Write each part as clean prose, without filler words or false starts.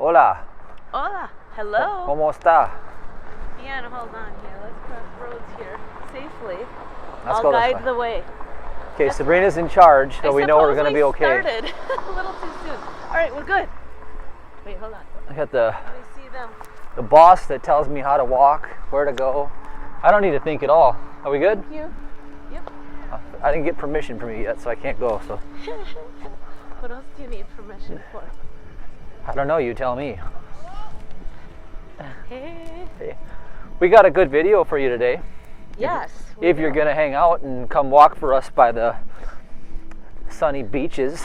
Hola. Hola. Hello. ¿Cómo está? Ian, hold on here. Let's cross roads here safely. Let's I'll go this guide way. the way. Okay, Sabrina's in charge, so we know we're going to be okay. Started a little too soon. All right, we're good. Wait, hold on. I got the Let me see them. boss that tells me how to walk, where to go. I don't need to think at all. Are we good? Thank you. Yep. I didn't get permission from you yet, so I can't go. So What else do you need permission for? I don't know. You tell me. Hey. Hey. We got a good video for you today. Yes. If you're going to hang out and come walk for us by the sunny beaches.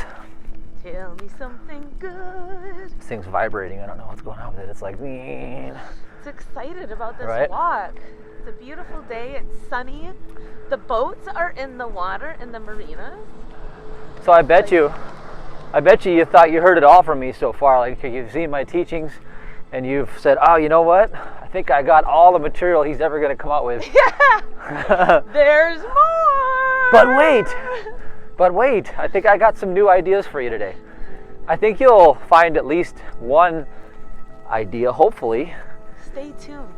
Tell me something good. This thing's vibrating. I don't know what's going on with it. It's like, It's excited about this Right? walk. It's a beautiful day. It's sunny. The boats are in the water in the marinas. So I bet you thought you heard it all from me so far. Like you've seen my teachings and you've said, oh, you know what? I think I got all the material he's ever going to come out with. Yeah. There's more. But wait, I think I got some new ideas for you today. I think you'll find at least one idea, hopefully. Stay tuned.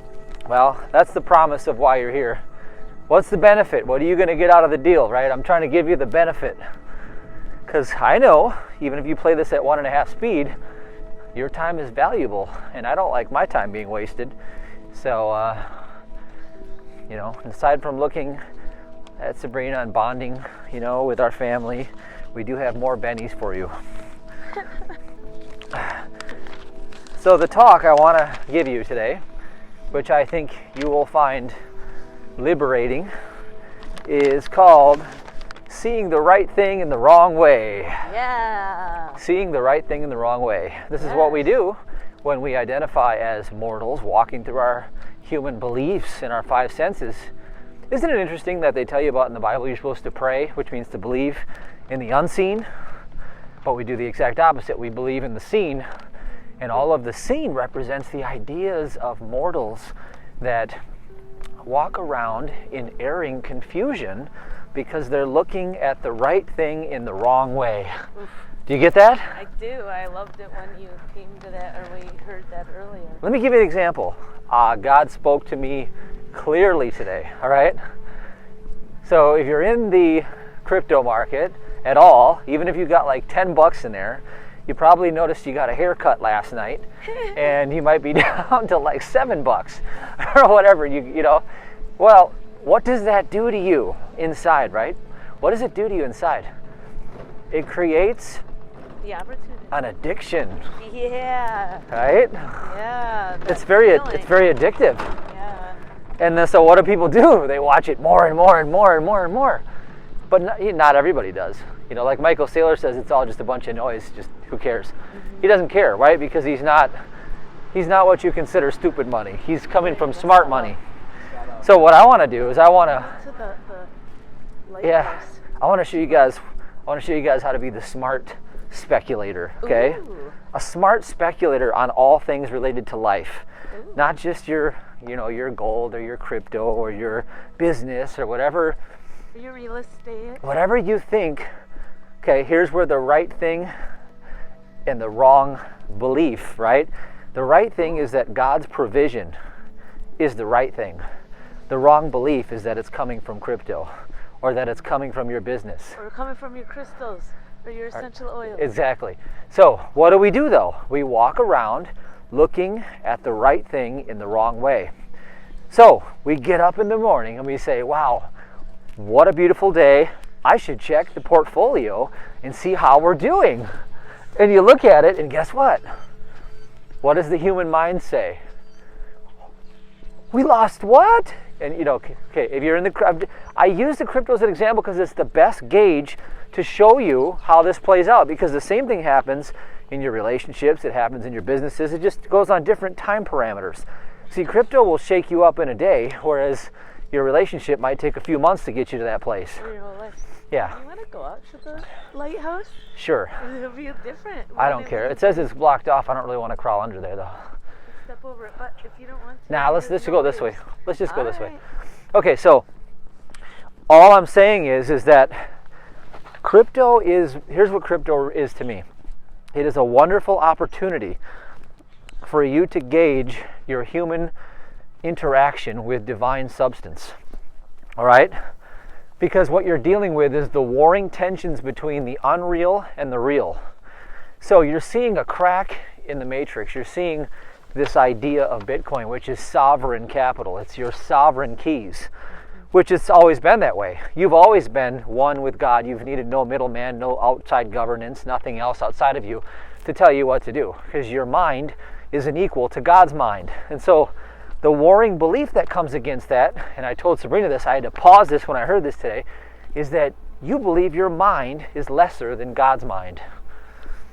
Well, that's the promise of why you're here. What's the benefit? What are you going to get out of the deal, right? I'm trying to give you the benefit. Because I know, even if you play this at 1.5 speed, your time is valuable. And I don't like my time being wasted. So, aside from looking at Sabrina and bonding, with our family, we do have more bennies for you. So the talk I want to give you today, which I think you will find liberating, is called Seeing the Right Thing in the Wrong Way. Yeah. Seeing the right thing in the wrong way. This is what we do when we identify as mortals walking through our human beliefs and our 5 senses. Isn't it interesting that they tell you about in the Bible you're supposed to pray, which means to believe in the unseen? But we do the exact opposite. We believe in the seen. And all of the seen represents the ideas of mortals that walk around in erring confusion because they're looking at the right thing in the wrong way. Oof. Do you get that? I do. I loved it when you came to that, or we heard that earlier. Let me give you an example. God spoke to me clearly today, all right? So if you're in the crypto market at all, even if you got like $10 in there, you probably noticed you got a haircut last night and you might be down to like $7 or whatever, Well, what does that do to you inside, right? What does it do to you inside? It creates The opportunity. an addiction, Yeah. right? Yeah. It's very addictive. Yeah. And then, so what do people do? They watch it more and more and more and more and more. But not everybody does. Like Michael Saylor says, it's all just a bunch of noise. Just who cares? Mm-hmm. He doesn't care, right? Because he's not what you consider stupid money. He's coming from smart money. So what I want to do is I want to show you guys how to be the smart speculator, okay? Ooh. A smart speculator on all things related to life. Ooh. Not just your gold or your crypto or your business or whatever. Your real estate. Whatever you think, okay, here's where the right thing and the wrong belief, right? The right thing is that God's provision is the right thing. The wrong belief is that it's coming from crypto or that it's coming from your business. Or coming from your crystals or your essential oils. Exactly. So what do we do though? We walk around looking at the right thing in the wrong way. So we get up in the morning and we say, wow, what a beautiful day. I should check the portfolio and see how we're doing. And you look at it and guess what? What does the human mind say? We lost what? And okay, if you're in I use the crypto as an example because it's the best gauge to show you how this plays out, because the same thing happens in your relationships, it happens in your businesses, it just goes on different time parameters. See, crypto will shake you up in a day, whereas your relationship might take a few months to get you to that place. For your whole life. Yeah. You want to go out to the lighthouse? Sure. It'll be different. I don't care. It says it's blocked off. I don't really want to crawl under there though. Step over it, but if you don't want to. Nah, let's go this way. Let's just go this way. Alright. Okay, so all I'm saying is that here's what crypto is to me. It is a wonderful opportunity for you to gauge your human interaction with divine substance. All right? Because what you're dealing with is the warring tensions between the unreal and the real. So you're seeing a crack in the matrix. You're seeing this idea of Bitcoin, which is sovereign capital. It's your sovereign keys, which has always been that way. You've always been one with God. You've needed no middleman, no outside governance, nothing else outside of you to tell you what to do, because your mind is an equal to God's mind. And so the warring belief that comes against that, and I told Sabrina this, I had to pause this when I heard this today, is that you believe your mind is lesser than God's mind.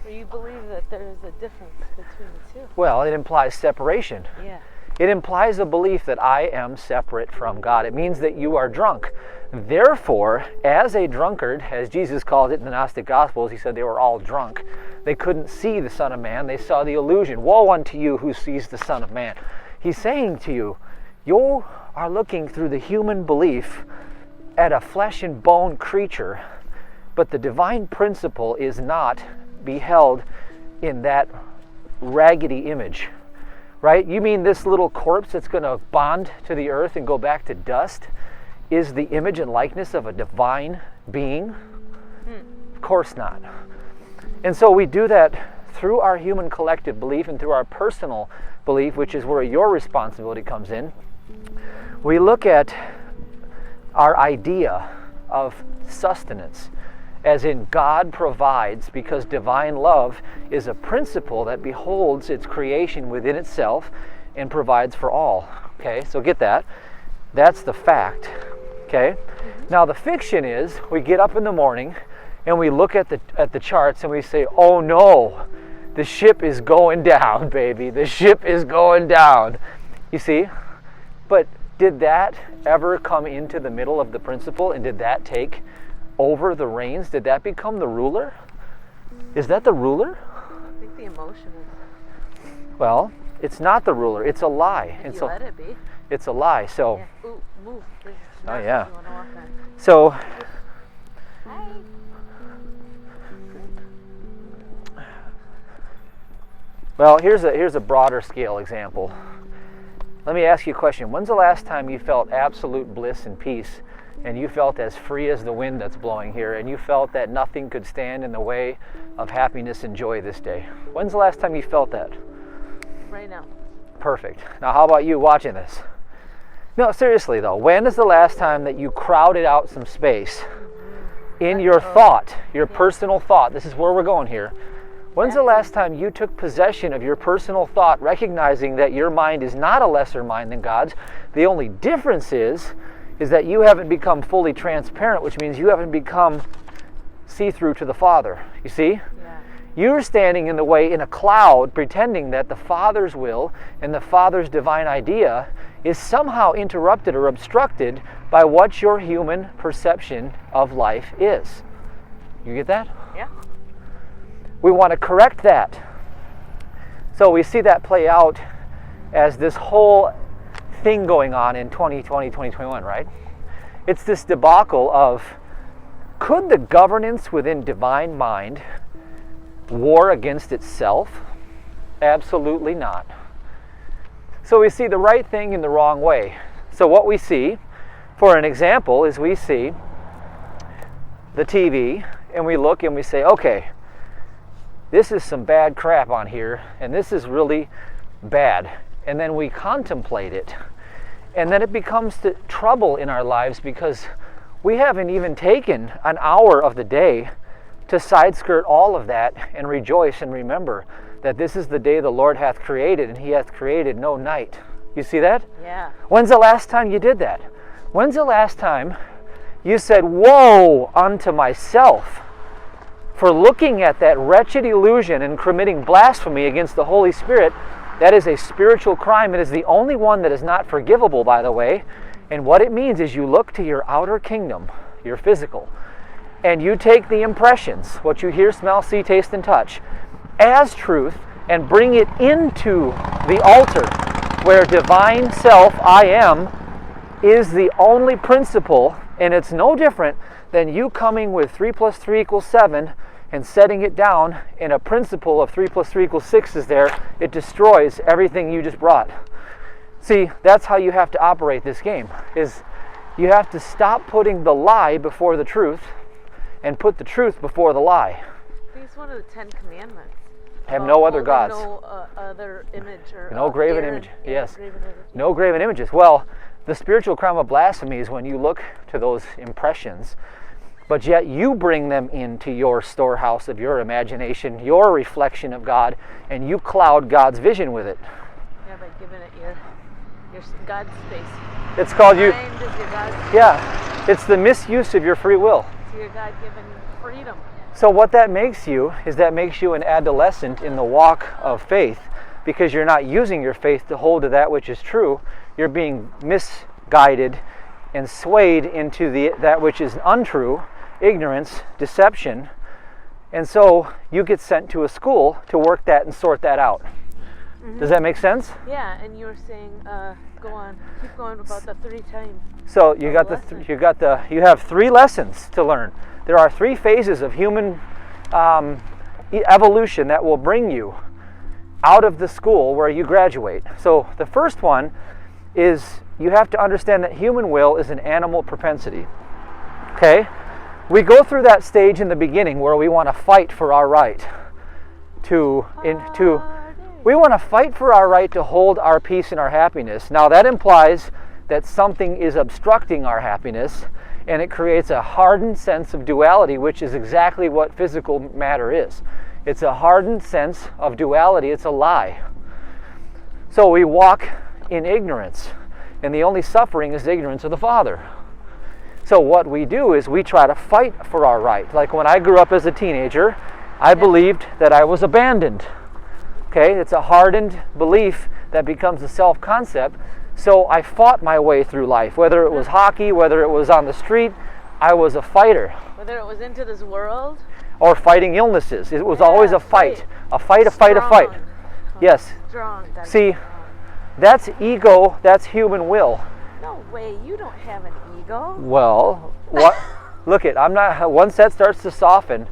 Or you believe that there is a difference between the two. Well, it implies separation. Yeah. It implies a belief that I am separate from God. It means that you are drunk. Therefore, as a drunkard, as Jesus called it in the Gnostic Gospels, he said they were all drunk. They couldn't see the Son of Man. They saw the illusion. Woe unto you who sees the Son of Man. He's saying to you, you are looking through the human belief at a flesh and bone creature, but the divine principle is not beheld in that raggedy image. Right? You mean this little corpse that's going to bond to the earth and go back to dust is the image and likeness of a divine being? Of course not. And so we do that through our human collective belief and through our personal belief, which is where your responsibility comes in. We look at our idea of sustenance, as in God provides, because divine love is a principle that beholds its creation within itself and provides for all. Okay, so get that. That's the fact. Okay? Now the fiction is we get up in the morning and we look at the charts and we say, oh no, the ship is going down, baby. The ship is going down. You see? But did that ever come into the middle of the principle, and did that take over the reins? Did that become the ruler? Is that the ruler? I think the emotion is. Well, it's not the ruler. It's a lie. And so let it be. It's a lie. So. Yeah. Ooh, move. Oh yeah. You wanna walk on. So. Hi. Well, here's a broader scale example. Let me ask you a question. When's the last time you felt absolute bliss and peace, and you felt as free as the wind that's blowing here, and you felt that nothing could stand in the way of happiness and joy this day? When's the last time you felt that? Right now. Perfect. Now how about you watching this? No, seriously though, when is the last time that you crowded out some space in your thought, your personal thought? This is where we're going here. When's the last time you took possession of your personal thought, recognizing that your mind is not a lesser mind than God's? The only difference is that you haven't become fully transparent, which means you haven't become see-through to the Father. You see? Yeah. You're standing in the way in a cloud, pretending that the Father's will and the Father's divine idea is somehow interrupted or obstructed by what your human perception of life is. You get that? Yeah. We want to correct that. So we see that play out as this whole thing going on in 2020, 2021, right? It's this debacle of, could the governance within divine mind war against itself? Absolutely not. So we see the right thing in the wrong way. So what we see, for an example, is we see the TV and we look and we say, okay, this is some bad crap on here, and this is really bad. And then we contemplate it. And then it becomes trouble in our lives because we haven't even taken an hour of the day to side skirt all of that and rejoice and remember that this is the day the Lord hath created, and he hath created no night. You see that? Yeah. When's the last time you did that? When's the last time you said, woe unto myself for looking at that wretched illusion and committing blasphemy against the Holy Spirit? That is a spiritual crime. It is the only one that is not forgivable, by the way. And what it means is you look to your outer kingdom, your physical, and you take the impressions, what you hear, smell, see, taste, and touch, as truth, and bring it into the altar where divine self, I am, is the only principle. And it's no different than you coming with 3 + 3 = 7 and setting it down, and a principle of 3 + 3 = 6 is there, it destroys everything you just brought. See, that's how you have to operate this game, is you have to stop putting the lie before the truth and put the truth before the lie. I think it's one of the 10 Commandments. Have no other Holding gods. No other image or No graven Aaron, image. yeah, Yes. graven image. No graven images. Well, the spiritual crime of blasphemy is when you look to those impressions, but yet you bring them into your storehouse of your imagination, your reflection of God, and you cloud God's vision with it. Yeah, by giving it your God's space. It's called you. Mind is your God's space. Yeah, it's the misuse of your free will. It's your God-given freedom. So what that makes you is that makes you an adolescent in the walk of faith, because you're not using your faith to hold to that which is true. You're being misguided and swayed into that which is untrue, ignorance, deception. And so you get sent to a school to work that and sort that out. Mm-hmm. Does that make sense? Yeah, and you were saying, go on, keep going about the 3 times. So you have 3 lessons to learn. There are 3 phases of human evolution that will bring you out of the school where you graduate. So the first one is you have to understand that human will is an animal propensity. Okay? We go through that stage in the beginning where we want to fight for our right we want to fight for our right to hold our peace and our happiness. Now that implies that something is obstructing our happiness, and it creates a hardened sense of duality, which is exactly what physical matter is. It's a hardened sense of duality. It's a lie. So we walk in ignorance, and the only suffering is ignorance of the Father. So what we do is we try to fight for our right. Like when I grew up as a teenager, I believed that I was abandoned. Okay, it's a hardened belief that becomes a self-concept. So I fought my way through life. Whether it was hockey, whether it was on the street, I was a fighter. Whether it was into this world, or fighting illnesses. It was always a fight. A fight. Yes. Strong. See, that's ego, that's human will. No way, you don't have an ego. Well, what? Look once that starts to soften,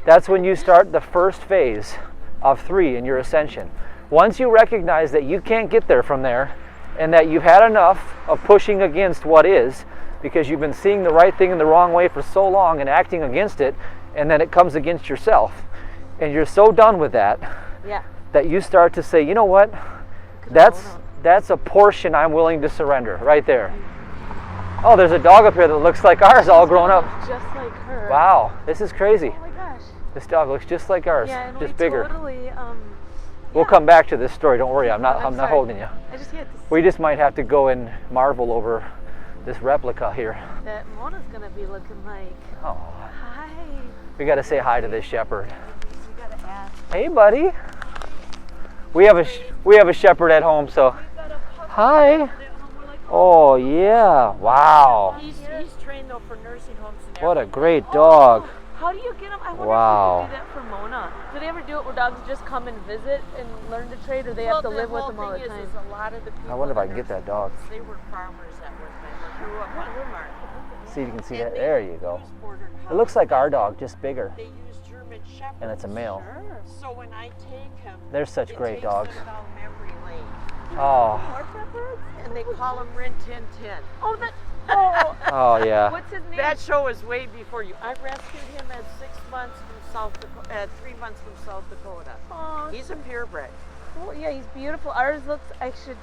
that's when you start the first phase of 3 in your ascension. Once you recognize that you can't get there from there, and that you've had enough of pushing against what is, because you've been seeing the right thing in the wrong way for so long and acting against it, and then it comes against yourself. And you're so done with that, that you start to say, you know what, that's a portion I'm willing to surrender, right there. Oh, there's a dog up here that looks like ours all grown up. Just like her. Wow, this is crazy. Oh my gosh. This dog looks just like ours, and just bigger. Totally, We'll come back to this story, don't worry, I'm not holding you. I just had to We just might have to go and marvel over this replica here. That Mona's gonna be looking like. Oh. Hi. We gotta say hi to this shepherd. We gotta ask. Hey buddy. We have a shepherd at home, so hi. Oh yeah, wow. He's trained though for nursing homes and everything. What a great dog. How do you get them? I wonder Wow. if you could do that for Mona. Do they ever do it where dogs just come and visit and learn to trade, or they have to live with them all the time? Is a lot of the people I wonder if I can get that dog. They were farmers that were grew up on the farm. See if you can see that. There you go. Use border It looks like our dog, just bigger. They use German Shepherds. And it's a male. Sure. So when I take him, They're such it great takes dogs. them down memory lane. Oh. More shepherds? And they call him Rin Tin Tin. Oh, that. Oh. Oh yeah. What's his name? That show is way before you. I rescued him at 6 months from South Dakota, at 3 months from South Dakota. Oh, He's a purebred. well, yeah, he's beautiful. Ours looks. I could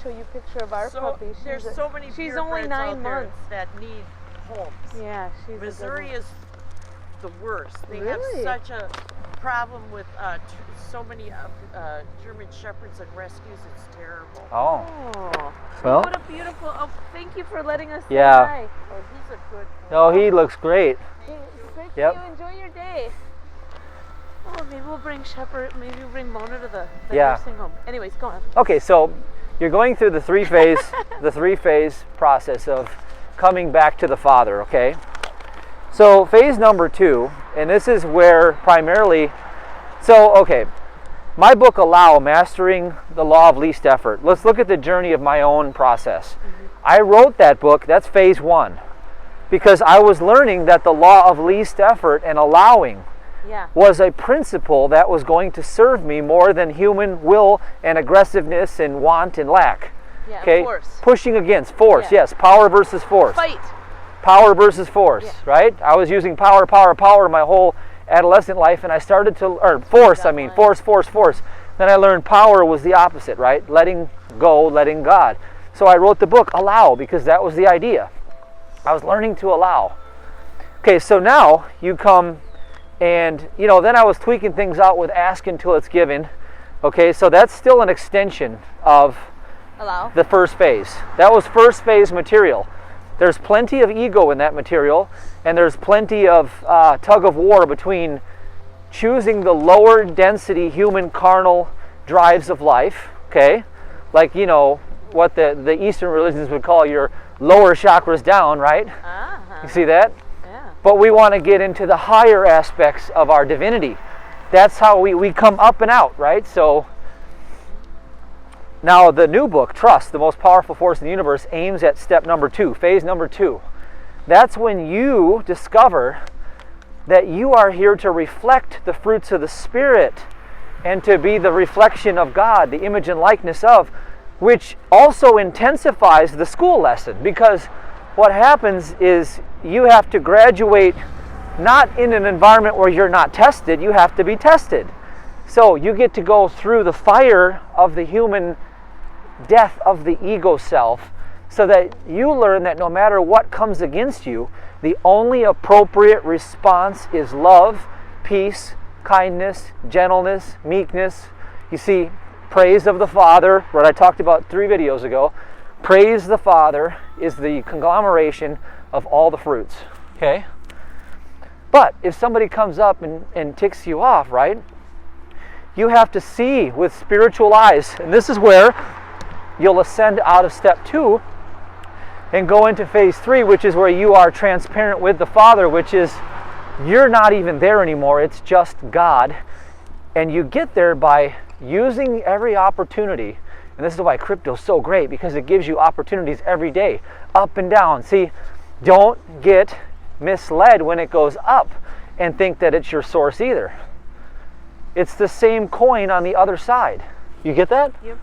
show you a picture of our puppy. There's so many She's only purebreds 9 out there months. that need homes. Yeah, she's. Missouri is the worst. They Really? have such a problem with so many German Shepherds and rescues. It's terrible. Oh. Oh. Well. What a beautiful. Oh, thank you for letting us. say Yeah. hi. Oh, he's a good boy. Oh, he looks great. Hey, it's great Yep. to see you. Enjoy your day. Oh, maybe we'll bring Shepherd. Maybe we'll bring Mona to the Yeah. nursing home. Anyways, go on. Okay, so you're going through the 3-phase process of coming back to the Father, okay? So phase number 2, and this is where primarily, my book Allow, Mastering the Law of Least Effort. Let's look at the journey of my own process. I wrote that book, that's phase 1, because I was learning that the law of least effort and allowing Yeah. was a principle that was going to serve me more than human will and aggressiveness and want and lack. Yeah. Okay? Force. Pushing against force, Yeah. yes. Power versus force. Fight. Power versus force, Yeah. right? I was using power my whole adolescent life, and I started to, or force, force. Then I learned power was the opposite, right? Letting go, letting God. So I wrote the book, Allow, because that was the idea. I was learning to allow. Okay, so now you come and, then I was tweaking things out with ask until it's given. Okay, so that's still an extension of Allow. the first phase. That was first phase material. There's plenty of ego in that material, and there's plenty of tug of war between choosing the lower density human carnal drives of life, okay? Like, what the Eastern religions would call your lower chakras down, right? Uh-huh. You see that? Yeah. But we want to get into the higher aspects of our divinity. That's how we come up and out, right? So now the new book, Trust, the Most Powerful Force in the Universe, aims at step number 2, phase number 2. That's when you discover that you are here to reflect the fruits of the Spirit and to be the reflection of God, the image and likeness of, which also intensifies the school lesson, because what happens is you have to graduate not in an environment where you're not tested, you have to be tested. So you get to go through the fire of the human death of the ego self, so that you learn that no matter what comes against you, the only appropriate response is love, peace, kindness, gentleness, meekness. You see, praise of the Father, what I talked about 3 videos ago. Praise the Father is the conglomeration of all the fruits. Okay? But if somebody comes up and ticks you off, right, you have to see with spiritual eyes. And this is where you'll ascend out of step 2 and go into phase 3, which is where you are transparent with the Father, which is you're not even there anymore. It's just God. And you get there by using every opportunity. And this is why crypto is so great, because it gives you opportunities every day, up and down. See, don't get misled when it goes up and think that it's your source either. It's the same coin on the other side. You get that? Yep.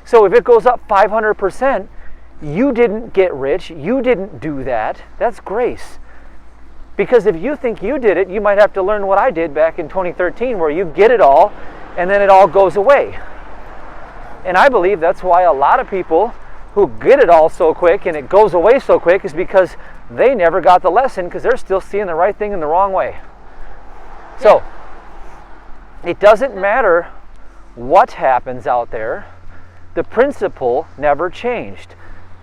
So if it goes up 500%, you didn't get rich, you didn't do that. That's grace. Because if you think you did it, you might have to learn what I did back in 2013, where you get it all and then it all goes away. And I believe that's why a lot of people who get it all so quick and it goes away so quick is because they never got the lesson, because they're still seeing the right thing in the wrong way. So it doesn't matter what happens out there, the principle never changed.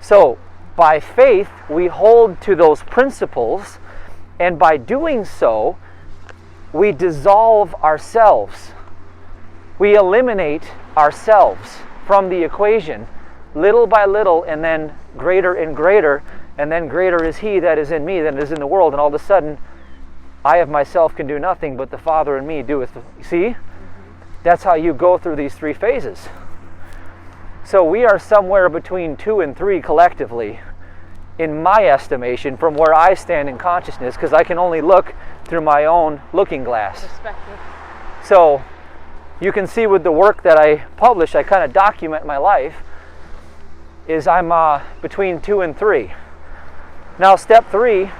So by faith, we hold to those principles, and by doing so, we dissolve ourselves. We eliminate ourselves from the equation, little by little, and then greater and greater, and then greater is He that is in me than is in the world, and all of a sudden, I of myself can do nothing, but the Father in me doeth. See? That's how you go through these 3 phases. So we are somewhere between 2 and 3 collectively, in my estimation, from where I stand in consciousness, because I can only look through my own looking glass. Perspective. So you can see with the work that I publish, I kind of document my life, is I'm between 2 and 3. Now step 3,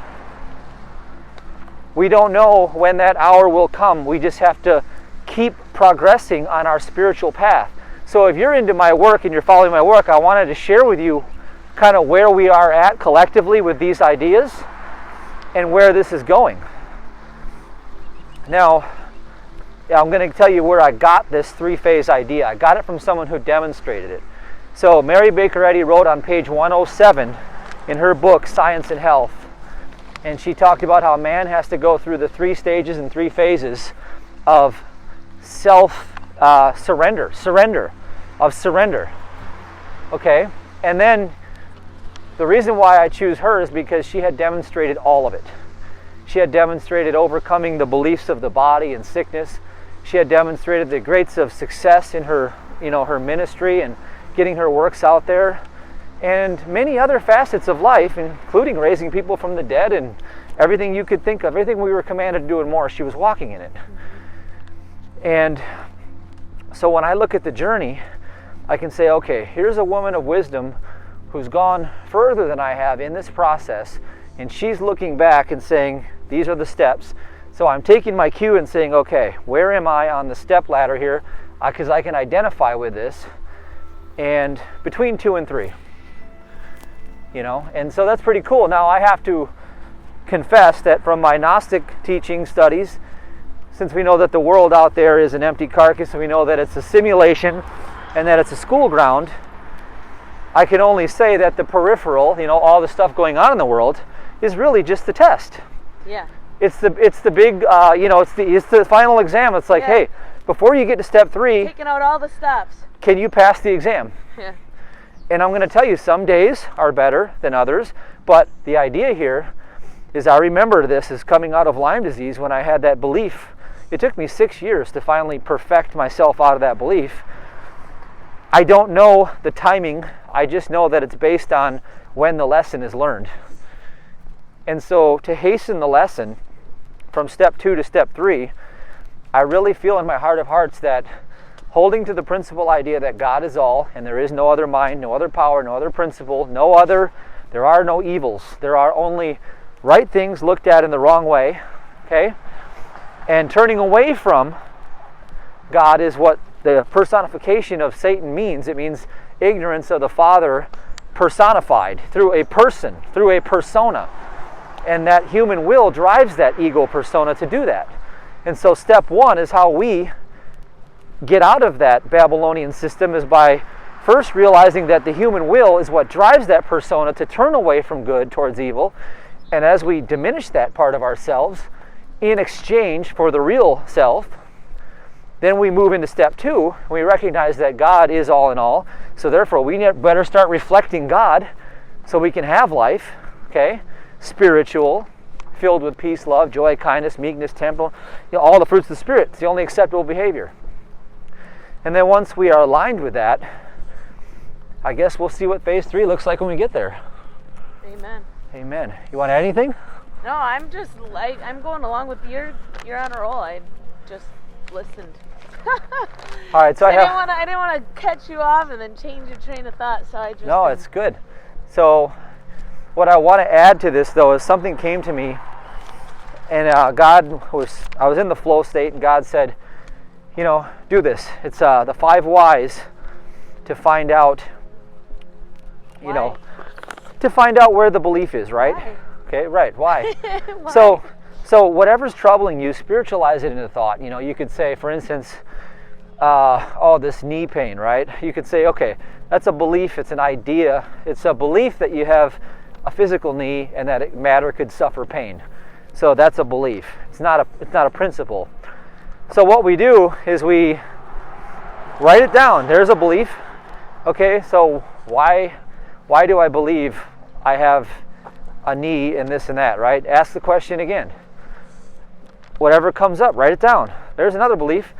we don't know when that hour will come. We just have to keep progressing on our spiritual path. So if you're into my work and you're following my work, I wanted to share with you kind of where we are at collectively with these ideas and where this is going. Now, I'm going to tell you where I got this 3-phase idea. I got it from someone who demonstrated it. So Mary Baker Eddy wrote on page 107 in her book, Science and Health, and she talked about how man has to go through the 3 stages and 3 phases of surrender. Okay? And then the reason why I choose her is because she had demonstrated all of it. She had demonstrated overcoming the beliefs of the body and sickness. She had demonstrated the greats of success in her, her ministry and getting her works out there, and many other facets of life, including raising people from the dead and Everything you could think of, everything we were commanded to do and more, she was walking in it. And so when I look at the journey, I can say, okay, here's a woman of wisdom who's gone further than I have in this process, and she's looking back and saying, these are the steps. So I'm taking my cue and saying, okay, where am I on the step ladder here? Because I can identify with this. And between 2 and 3. You know, and so that's pretty cool. Now I have to confess that from my Gnostic teaching studies, since we know that the world out there is an empty carcass, and we know that it's a simulation and that it's a school ground, I can only say that the peripheral, you know, all the stuff going on in the world, is really just the test. Yeah. It's the big, you know, it's the final exam. It's like, hey, before you get to step 3, taking out all the stops. Can you pass the exam? Yeah. And I'm going to tell you, some days are better than others, but the idea here is, I remember this as coming out of Lyme disease when I had that belief. It took me 6 years to finally perfect myself out of that belief. I don't know the timing. I just know that it's based on when the lesson is learned. And so to hasten the lesson from step 2 to step 3, I really feel in my heart of hearts that holding to the principal idea that God is all, and there is no other mind, no other power, no other principle, there are no evils. There are only right things looked at in the wrong way, okay? And turning away from God is what the personification of Satan means. It means ignorance of the Father personified through a person, through a persona. And that human will drives that ego persona to do that. And so step 1 is how we get out of that Babylonian system, is by first realizing that the human will is what drives that persona to turn away from good towards evil. And as we diminish that part of ourselves in exchange for the real self, then we move into step 2. We recognize that God is all in all. So therefore, we better start reflecting God so we can have life, okay? Spiritual, filled with peace, love, joy, kindness, meekness, temperance, you know, all the fruits of the Spirit. It's the only acceptable behavior. And then once we are aligned with that, I guess we'll see what phase 3 looks like when we get there. Amen. Amen. You want to add anything? No, I'm just like, I'm going along with you're on a roll. I just listened. All right, so I didn't want to cut you off and then change your train of thought, so I just No, it's good. So what I want to add to this, though, is something came to me, and I was in the flow state, and God said, you know, do this. It's the 5 whys to find out, you know, to find out where the belief is, right? Why? Okay, right. Why? Why? So whatever's troubling you, spiritualize it into thought. You know, you could say, for instance, this knee pain, right? You could say, okay, that's a belief, it's an idea. It's a belief that you have a physical knee and that matter could suffer pain. So that's a belief. It's not a principle. So what we do is we write it down. There's a belief. Okay, so why do I believe I have a knee and this and that, right? Ask the question again. Whatever comes up, write it down. There's another belief.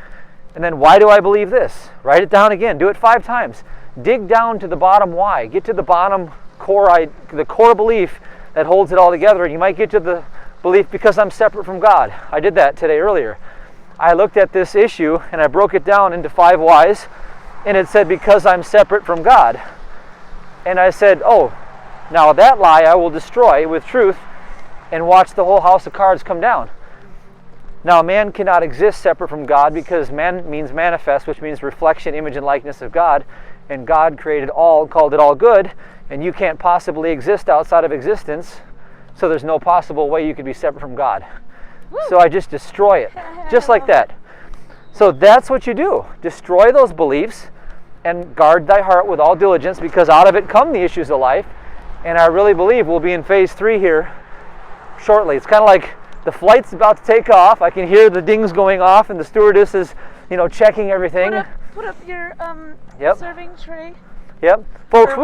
And then why do I believe this? Write it down again. Do it 5 times. Dig down to the bottom why. Get to the bottom the core belief that holds it all together. And you might get to the belief, because I'm separate from God. I did that today earlier. I looked at this issue and I broke it down into 5 whys, and it said, because I'm separate from God. And I said, oh, now that lie I will destroy with truth and watch the whole house of cards come down. Now man cannot exist separate from God, because man means manifest, which means reflection, image, and likeness of God. And God created all, called it all good, and you can't possibly exist outside of existence, so there's no possible way you could be separate from God. Woo. So I just destroy it, just like that. So that's what you do. Destroy those beliefs and guard thy heart with all diligence, because out of it come the issues of life. And I really believe we'll be in phase 3 here shortly. It's kind of like the flight's about to take off. I can hear the dings going off, and the stewardess is, checking everything. Put up your serving tray. Yep, folks.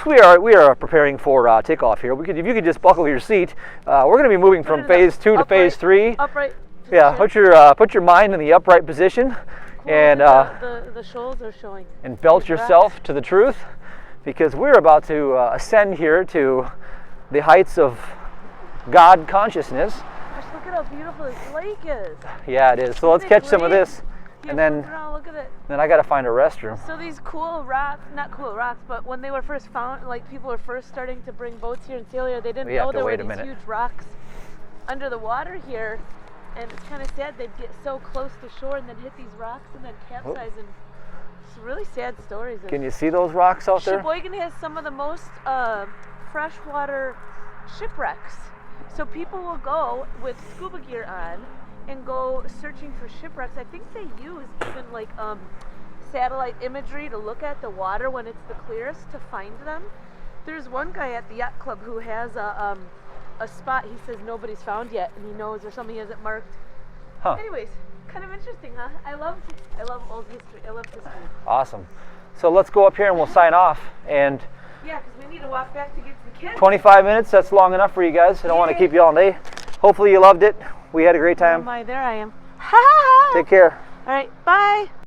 We are preparing for takeoff here. If you could just buckle your seat. We're going to be moving from phase 2 to phase 3. Upright. Yeah, put your mind in the upright position, and the shoals are showing. And belt yourself to the truth, because we're about to ascend here to the heights of God consciousness. Gosh, look at how beautiful this lake is. Yeah, it is. So let's Isn't it catch some of great? this, Yeah, and then flip around, look at it. I got to find a restroom. So these cool rocks, not cool rocks, but when they were first found, like people were first starting to bring boats here and sail here, they didn't We have know to there were wait a these minute. huge rocks under the water here. And it's kind of sad they'd get so close to shore and then hit these rocks and then capsize. And it's really sad stories. Can you see those rocks out there? Sheboygan has some of the most freshwater shipwrecks. So people will go with scuba gear on and go searching for shipwrecks. I think they use even like satellite imagery to look at the water when it's the clearest to find them. There's one guy at the yacht club who has a spot he says nobody's found yet, and he knows or something he has it marked. Huh. Anyways, kind of interesting, huh? I love old history. I love history. Awesome. So let's go up here and we'll sign off. And Yeah, because we need to walk back to get to the kids. 25 minutes, that's long enough for you guys. I don't want to keep you all day. Hopefully you loved it. We had a great Oh time. my, there I am. Ha ha ha! Take care. All right, bye.